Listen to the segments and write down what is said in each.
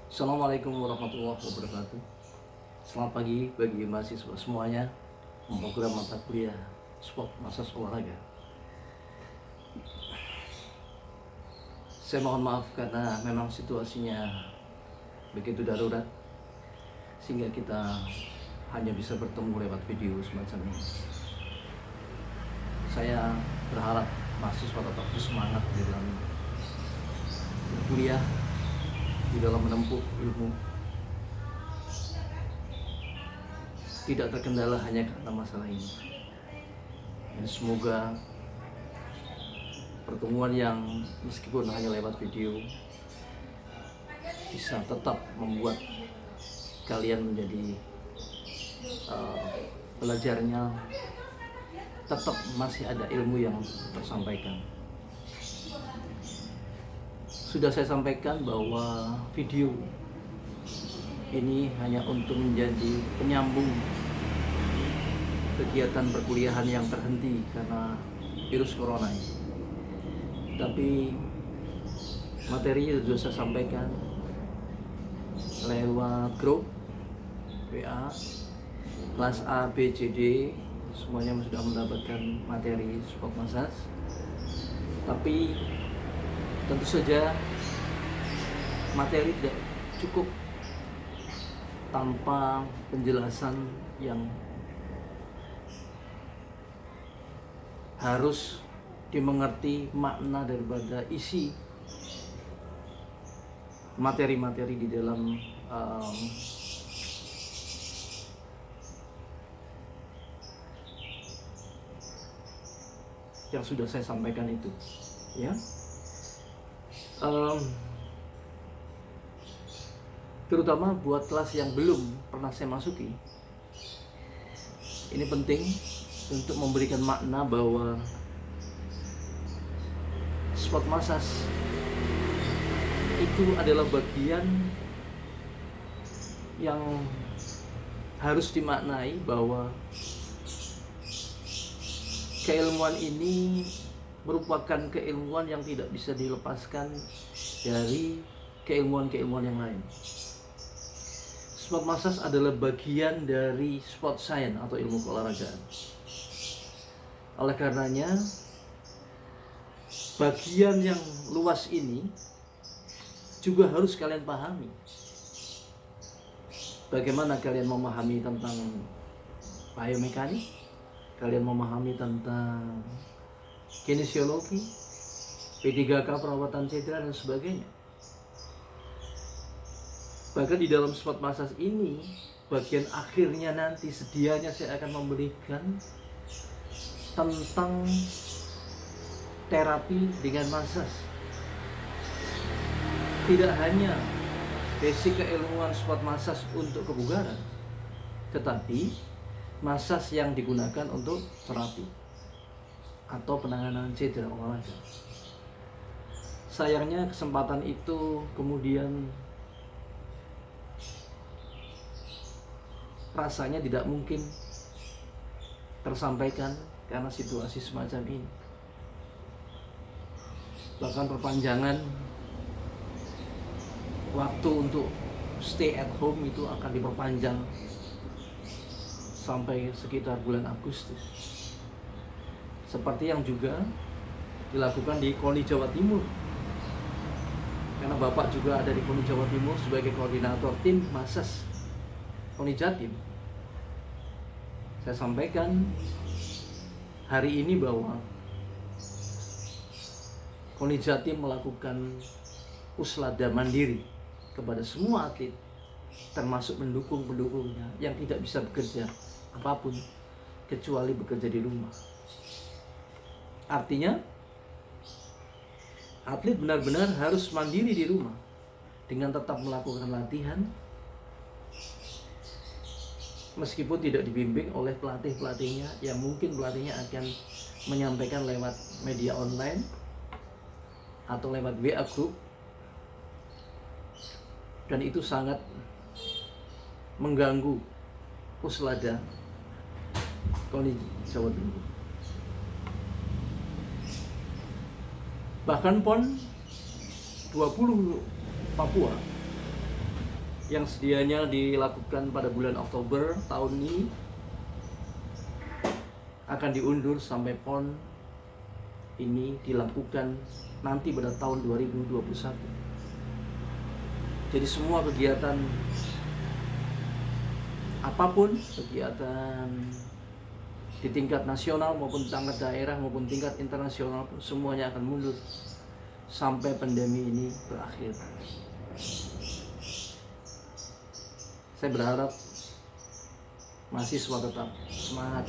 Assalamualaikum warahmatullahi wabarakatuh. Selamat pagi bagi mahasiswa semuanya. Program mata kuliah sport masa olahraga. Saya mohon maaf karena memang situasinya begitu darurat sehingga kita hanya bisa bertemu lewat video semacam ini. Saya berharap mahasiswa tetap bersemangat di dalam kuliah, di dalam menempuh ilmu, tidak terkendala hanya karena masalah ini. Dan semoga pertemuan yang meskipun hanya lewat video bisa tetap membuat kalian menjadi belajarnya tetap masih ada ilmu yang tersampaikan. Sudah saya sampaikan bahwa video ini hanya untuk menjadi penyambung kegiatan perkuliahan yang terhenti karena virus corona ini. Tapi materinya sudah saya sampaikan lewat grup WA kelas A, B, C, D, semuanya sudah mendapatkan materi sport massage. Tapi tentu saja materi tidak cukup tanpa penjelasan yang harus dimengerti makna daripada isi materi-materi di dalam yang sudah saya sampaikan itu, ya. Terutama buat kelas yang belum pernah saya masuki, ini penting untuk memberikan makna bahwa sport massage itu adalah bagian yang harus dimaknai bahwa keilmuan ini merupakan keilmuan yang tidak bisa dilepaskan dari keilmuan-keilmuan yang lain. Sport massage adalah bagian dari sport science atau ilmu keolahragaan. Oleh karenanya, bagian yang luas ini juga harus kalian pahami. Bagaimana kalian memahami tentang biomekanik, kalian memahami tentang kinesiologi, P3K perawatan cedera dan sebagainya. Bahkan di dalam sport massage ini, bagian akhirnya nanti sedianya saya akan memberikan tentang terapi dengan massage. Tidak hanya basic keilmuan sport massage untuk kebugaran, tetapi massage yang digunakan untuk terapi atau penanganan cedera olahraga. Sayangnya kesempatan itu kemudian rasanya tidak mungkin tersampaikan karena situasi semacam ini. Bahkan perpanjangan waktu untuk stay at home itu akan diperpanjang sampai sekitar bulan Agustus. Seperti yang juga dilakukan di KONI Jawa Timur. Karena Bapak juga ada di KONI Jawa Timur sebagai koordinator tim massage KONI Jatim. Saya sampaikan hari ini bahwa KONI Jatim melakukan puslada mandiri kepada semua atlet, termasuk pendukung-pendukungnya yang tidak bisa bekerja apapun kecuali bekerja di rumah. Artinya atlet benar-benar harus mandiri di rumah dengan tetap melakukan latihan meskipun tidak dibimbing oleh pelatih-pelatihnya yang mungkin pelatihnya akan menyampaikan lewat media online atau lewat WA group, dan itu sangat mengganggu puslada KONI Jawa Timur. Bahkan PON 20 Papua yang sedianya dilakukan pada bulan Oktober tahun ini akan diundur sampai PON ini dilakukan nanti pada tahun 2021. Jadi semua kegiatan apapun, kegiatan di tingkat nasional maupun tingkat daerah maupun tingkat internasional, semuanya akan mundur sampai pandemi ini berakhir. Saya berharap mahasiswa tetap semangat.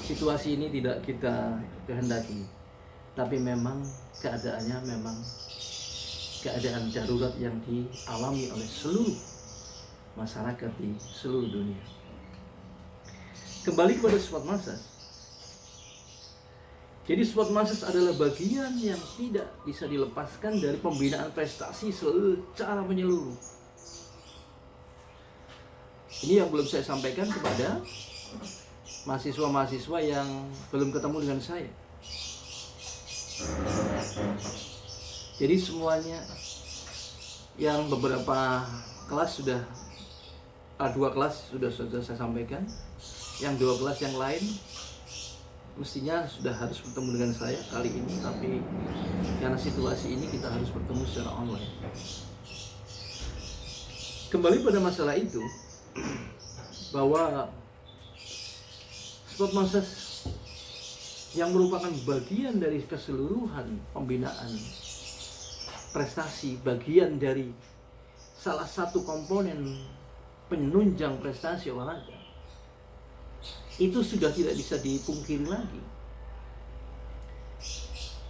Situasi ini tidak kita kehendaki, tapi memang keadaannya memang keadaan darurat yang dialami oleh seluruh masyarakat di seluruh dunia. Kembali kepada Sport Massage. Jadi Sport Massage adalah bagian yang tidak bisa dilepaskan dari pembinaan prestasi secara menyeluruh. Ini yang belum saya sampaikan kepada mahasiswa-mahasiswa yang belum ketemu dengan saya. Jadi semuanya yang beberapa kelas sudah, 2 kelas sudah saya sampaikan. Yang 2 kelas yang lain mestinya sudah harus bertemu dengan saya kali ini, tapi karena situasi ini kita harus bertemu secara online. Kembali pada masalah itu, bahwa Sport Massage yang merupakan bagian dari keseluruhan pembinaan prestasi, bagian dari salah satu komponen penunjang prestasi olahraga, itu sudah tidak bisa dipungkiri lagi.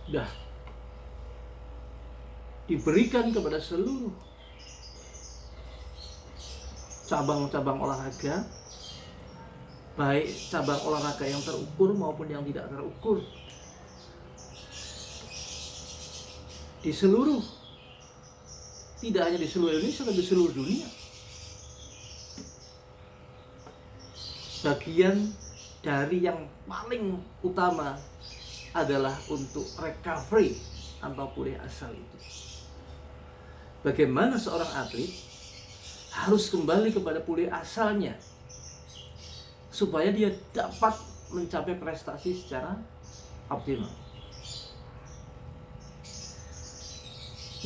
Sudah diberikan kepada seluruh cabang-cabang olahraga, baik cabang olahraga yang terukur maupun yang tidak terukur, di seluruh, tidak hanya di seluruh Indonesia tapi di seluruh dunia. Bagian dari yang paling utama adalah untuk recovery atau pulih asal itu. Bagaimana seorang atlet harus kembali kepada pulih asalnya supaya dia dapat mencapai prestasi secara optimal.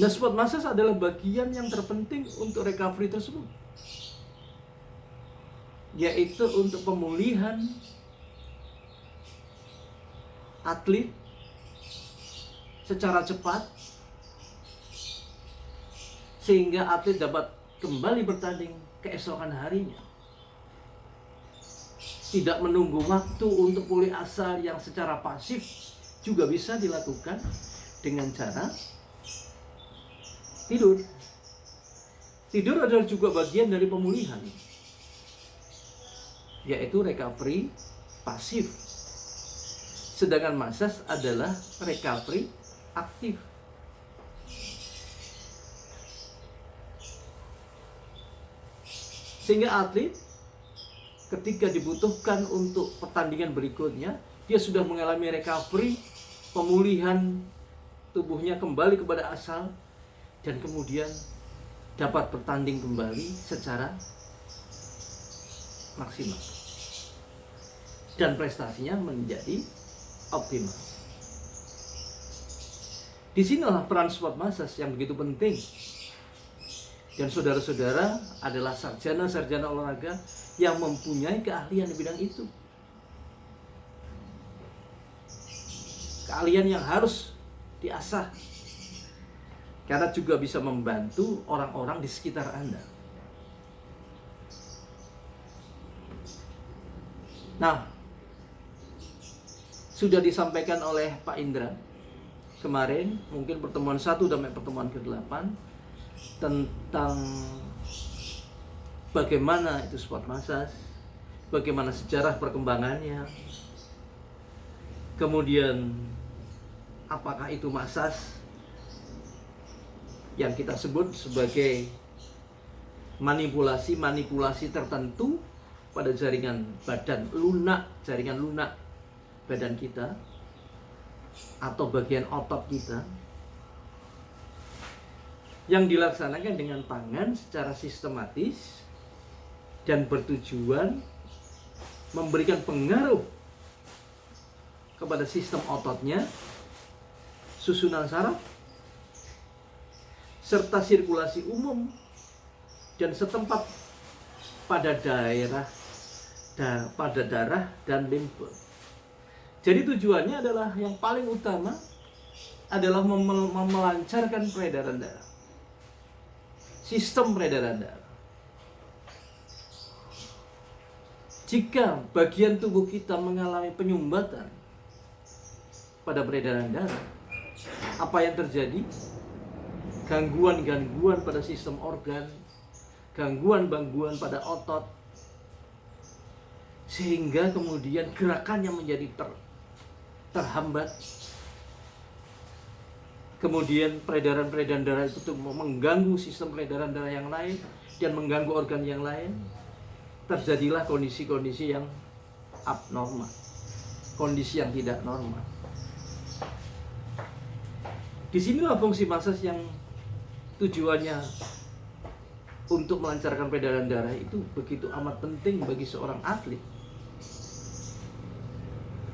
Nah, Sport Massage adalah bagian yang terpenting untuk recovery tersebut, yaitu untuk pemulihan atlet secara cepat sehingga atlet dapat kembali bertanding keesokan harinya. Tidak menunggu waktu untuk pulih asal yang secara pasif juga bisa dilakukan dengan cara tidur. Tidur adalah juga bagian dari pemulihan, yaitu recovery pasif. Sedangkan massage adalah recovery aktif. Sehingga atlet ketika dibutuhkan untuk pertandingan berikutnya, dia sudah mengalami recovery, pemulihan tubuhnya kembali kepada asal, dan kemudian dapat bertanding kembali secara maksimal. Dan prestasinya menjadi optimal. Disinilah peran Sport Massage yang begitu penting. Dan saudara-saudara adalah sarjana-sarjana olahraga yang mempunyai keahlian di bidang itu. Keahlian yang harus diasah, karena juga bisa membantu orang-orang di sekitar Anda. Nah, sudah disampaikan oleh Pak Indra kemarin, mungkin pertemuan 1 sampai pertemuan ke-8, tentang bagaimana itu Sport Massage, bagaimana sejarah perkembangannya, kemudian apakah itu massage yang kita sebut sebagai manipulasi tertentu pada jaringan badan lunak, jaringan lunak badan kita atau bagian otot kita. yang dilaksanakan dengan tangan secara sistematis dan bertujuan memberikan pengaruh kepada sistem ototnya, susunan saraf, serta sirkulasi umum dan setempat pada pada darah dan limfe. Jadi tujuannya adalah yang paling utama adalah melancarkan peredaran darah. Sistem peredaran darah. Jika bagian tubuh kita mengalami penyumbatan pada peredaran darah, apa yang terjadi? Gangguan-gangguan pada sistem organ, gangguan-gangguan pada otot, sehingga kemudian gerakannya menjadi terhambat. Kemudian peredaran darah itu mengganggu sistem peredaran darah yang lain dan mengganggu organ yang lain. Terjadilah kondisi-kondisi yang abnormal, kondisi yang tidak normal. Disinilah fungsi massage yang tujuannya untuk melancarkan peredaran darah itu begitu amat penting bagi seorang atlet.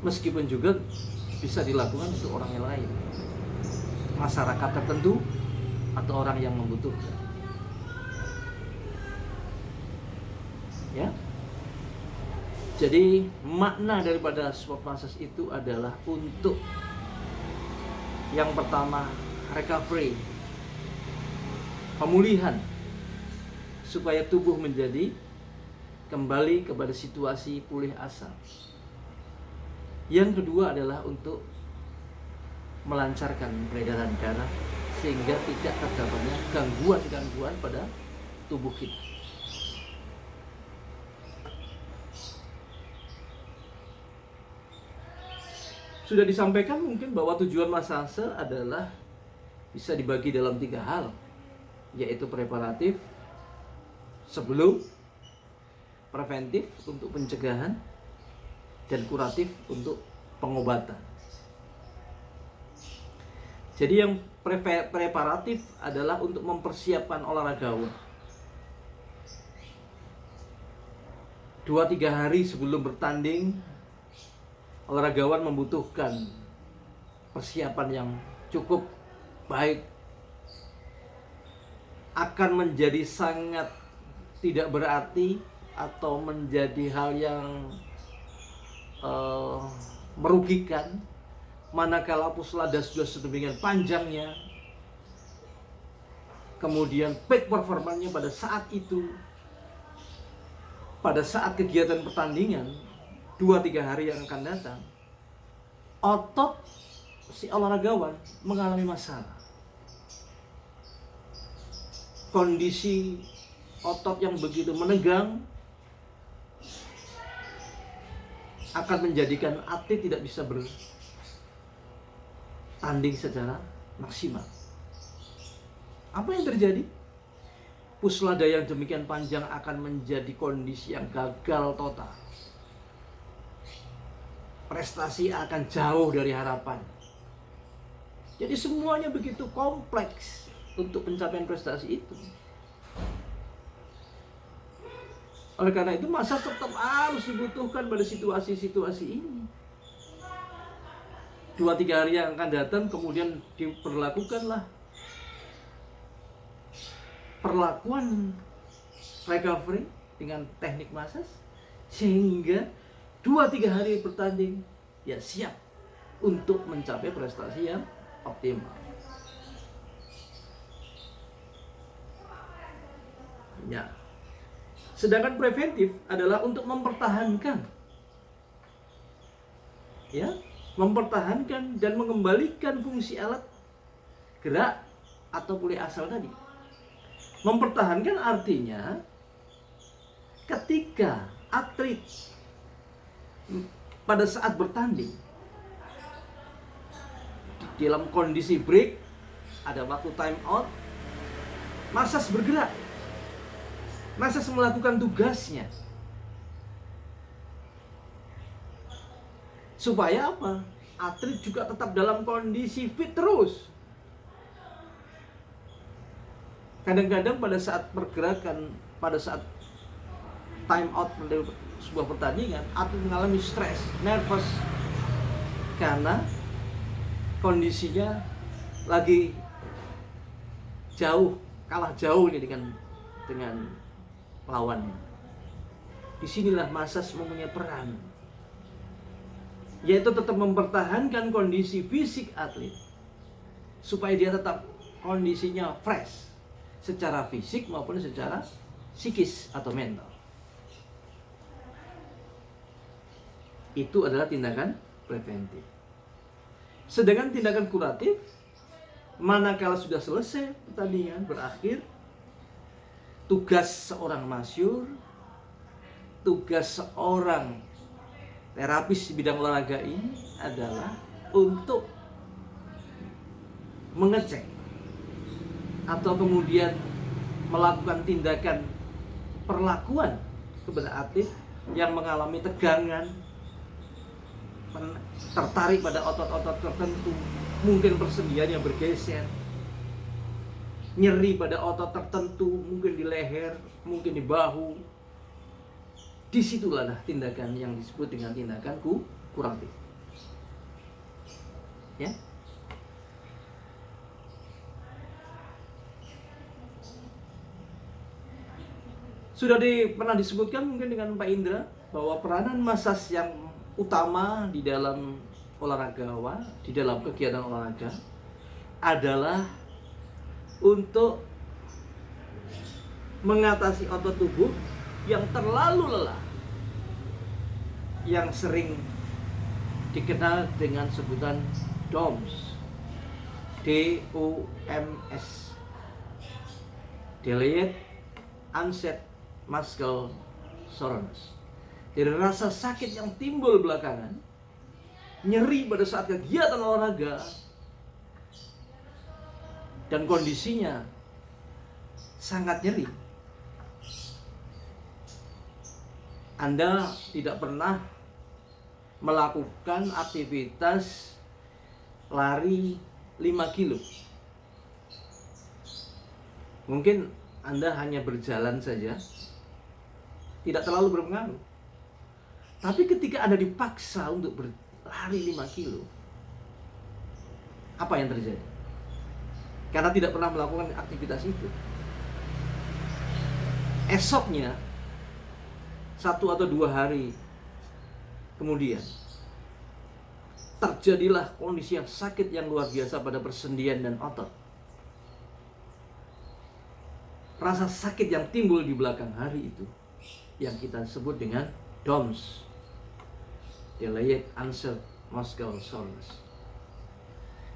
Meskipun juga bisa dilakukan untuk orang yang lain, masyarakat tertentu atau orang yang membutuhkan. Ya. Jadi makna daripada sport massage itu adalah untuk yang pertama recovery, pemulihan, supaya tubuh menjadi kembali kepada situasi pulih asal. Yang kedua adalah untuk melancarkan peredaran darah sehingga tidak terdapatnya gangguan-gangguan pada tubuh kita. Sudah disampaikan mungkin bahwa tujuan massage adalah bisa dibagi dalam 3 hal, yaitu preparatif sebelum, preventif untuk pencegahan, dan kuratif untuk pengobatan. Jadi yang preparatif adalah untuk mempersiapkan olahragawan. 2-3 hari sebelum bertanding, olahragawan membutuhkan persiapan yang cukup baik. Akan menjadi sangat tidak berarti atau menjadi hal yang merugikan manakala puslada sudah sedemikian panjangnya, kemudian peak performanya pada saat itu, pada saat kegiatan pertandingan 2-3 hari yang akan datang, otot si olahragawan mengalami masalah. Kondisi otot yang begitu menegang akan menjadikan atlet tidak bisa bertanding secara maksimal. Apa yang terjadi? Puslada yang demikian panjang akan menjadi kondisi yang gagal total. Prestasi akan jauh dari harapan. Jadi semuanya begitu kompleks untuk pencapaian prestasi itu. Oleh karena itu massage tetap harus dibutuhkan pada situasi-situasi ini. 2-3 hari yang akan datang kemudian diperlakukanlah perlakuan recovery dengan teknik massage sehingga 2-3 hari bertanding ya siap untuk mencapai prestasi yang optimal. Ya. Sedangkan preventif adalah untuk mempertahankan, ya, mempertahankan dan mengembalikan fungsi alat gerak atau pulih asal tadi. Mempertahankan artinya ketika atlet pada saat bertanding dalam kondisi break, ada waktu time out, massage bergerak. Massage melakukan tugasnya. Supaya apa? Atlet juga tetap dalam kondisi fit terus. Kadang-kadang pada saat pergerakan, pada saat time out dari sebuah pertandingan, atlet mengalami stres, nervous, karena kondisinya lagi jauh, kalah jauh ini dengan lawannya. Disinilah massage mempunyai peran, yaitu tetap mempertahankan kondisi fisik atlet supaya dia tetap kondisinya fresh secara fisik maupun secara psikis atau mental. Itu adalah tindakan preventif. Sedangkan tindakan kuratif, manakala sudah selesai pertandingan berakhir, tugas seorang masyur, tugas seorang terapis di bidang olahraga ini adalah untuk mengecek atau kemudian melakukan tindakan perlakuan kepada atlet yang mengalami tegangan, tertarik pada otot-otot tertentu, mungkin persendiannya bergeser, nyeri pada otot tertentu, mungkin di leher, mungkin di bahu. Disitulah tindakan yang disebut dengan tindakan kuratif. Ya. Sudah pernah disebutkan mungkin dengan Pak Indra bahwa peranan massage yang utama di dalam olahragawan, di dalam kegiatan olahraga adalah untuk mengatasi otot tubuh yang terlalu lelah, yang sering dikenal dengan sebutan DOMS, DOMS, Delayed Onset Muscle Soreness. Dari rasa sakit yang timbul belakangan, nyeri pada saat kegiatan olahraga, dan kondisinya sangat nyeri. Anda tidak pernah melakukan aktivitas lari 5 kilo. Mungkin Anda hanya berjalan saja, tidak terlalu berpengaruh. Tapi ketika Anda dipaksa untuk berlari 5 kilo, apa yang terjadi? Karena tidak pernah melakukan aktivitas itu. Esoknya, 1 atau 2 hari kemudian, terjadilah kondisi yang sakit yang luar biasa pada persendian dan otot. Rasa sakit yang timbul di belakang hari itu yang kita sebut dengan DOMS, Delayed Onset Muscle Soreness.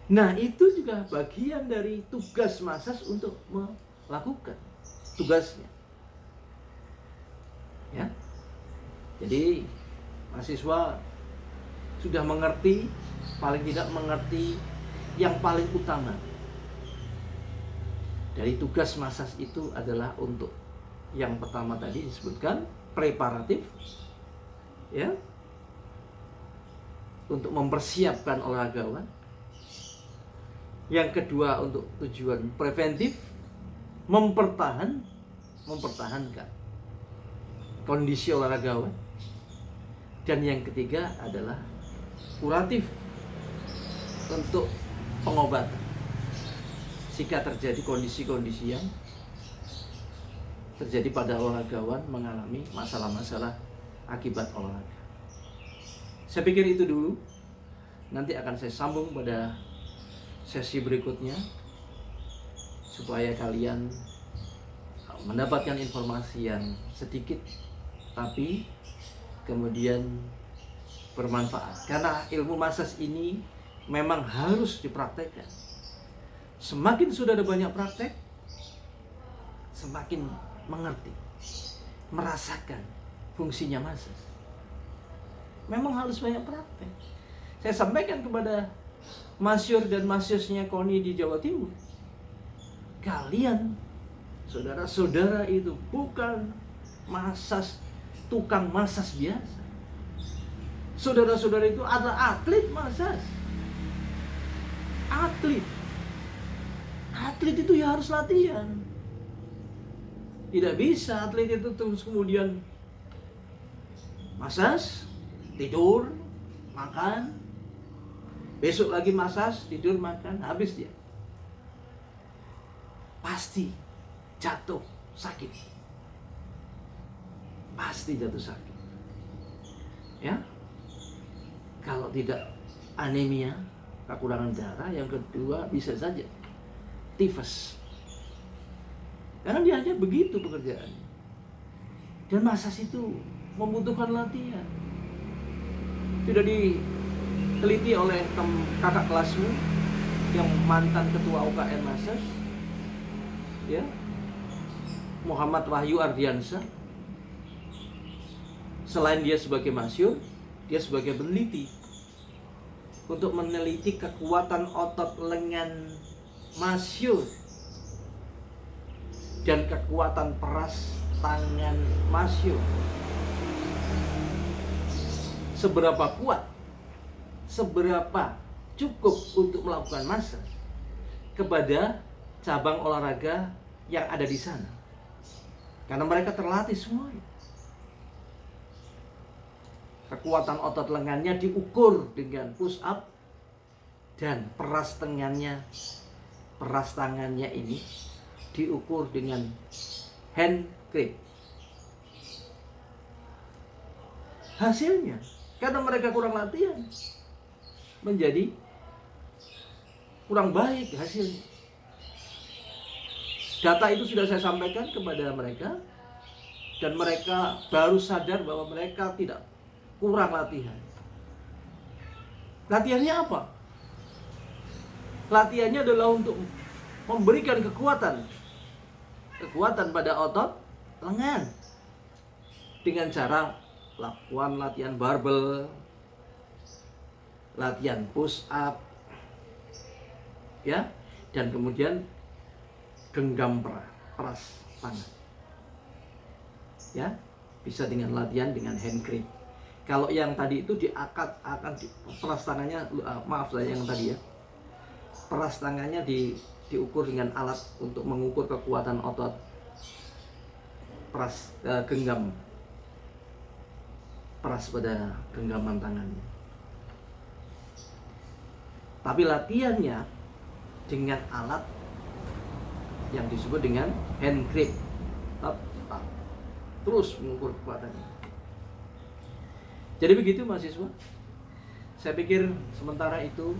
Nah, itu juga bagian dari tugas massage untuk melakukan tugasnya. Ya. Jadi mahasiswa sudah mengerti, paling tidak mengerti yang paling utama dari tugas massage itu adalah untuk yang pertama tadi disebutkan preparatif, ya, untuk mempersiapkan olahragawan. Yang kedua untuk tujuan preventif, mempertahankan kondisi olahragawan. Dan yang ketiga adalah kuratif, untuk pengobatan jika terjadi kondisi-kondisi yang terjadi pada olahragawan mengalami masalah-masalah akibat olahraga. Saya pikir itu dulu. Nanti akan saya sambung pada sesi berikutnya supaya kalian mendapatkan informasi yang sedikit tapi kemudian bermanfaat. Karena ilmu massage ini memang harus dipraktekkan. Semakin sudah ada banyak praktek, semakin mengerti, merasakan fungsinya massage. Memang harus banyak praktek. Saya sampaikan kepada masyur dan masyusnya KONI di Jawa Timur, kalian, saudara-saudara itu bukan massage, tukang massage biasa. Saudara-saudara itu adalah atlet massage. Atlet itu ya harus latihan. Tidak bisa atlet itu terus kemudian massage, tidur, makan, besok lagi massage, tidur, makan, habis dia. Pasti jatuh sakit. Pasti jatuh sakit. Ya. Kalau tidak anemia, kekurangan darah, yang kedua bisa saja tifus. Karena dia hanya begitu pekerjaannya. Dan massage itu membutuhkan latihan. Sudah diteliti oleh kakak kelasmu yang mantan ketua UKM Massage, ya, Muhammad Wahyu Ardiansyah. Selain dia sebagai masyhur, dia sebagai peneliti untuk meneliti kekuatan otot lengan masyhur dan kekuatan peras tangan masyhur. Seberapa kuat, seberapa cukup untuk melakukan massage kepada cabang olahraga yang ada di sana. Karena mereka terlatih semuanya. Kekuatan otot lengannya diukur dengan push up, dan peras tangannya ini diukur dengan hand grip. Hasilnya, karena mereka kurang latihan, menjadi kurang baik hasilnya. Data itu sudah saya sampaikan kepada mereka, dan mereka baru sadar bahwa mereka tidak kurang latihan. Latihannya apa? Latihannya adalah untuk memberikan kekuatan pada otot lengan dengan cara lakukan latihan barbel, latihan push up, ya, dan kemudian genggam peras tangan, ya, bisa dengan latihan dengan hand grip. Kalau yang tadi itu akan peras tangannya, maaf saya yang tadi ya, peras tangannya diukur dengan alat untuk mengukur kekuatan otot peras, genggam peras pada genggaman tangannya. Tapi latihannya dengan alat yang disebut dengan hand grip, terus mengukur kekuatannya. Jadi begitu mahasiswa. Saya pikir sementara itu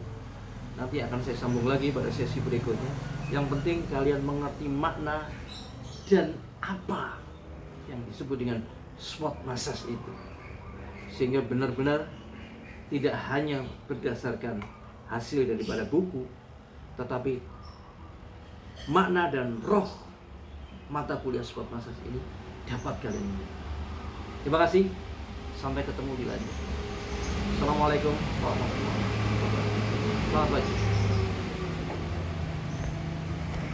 nanti akan saya sambung lagi pada sesi berikutnya. Yang penting kalian mengerti makna dan apa yang disebut dengan sport massage itu, sehingga benar-benar tidak hanya berdasarkan hasil daripada buku, tetapi makna dan roh mata kuliah sport massage ini dapat kalian miliki. Terima kasih. Sampai ketemu di lain. Assalamualaikum warahmatullahi wabarakatuh. Selamat pagi.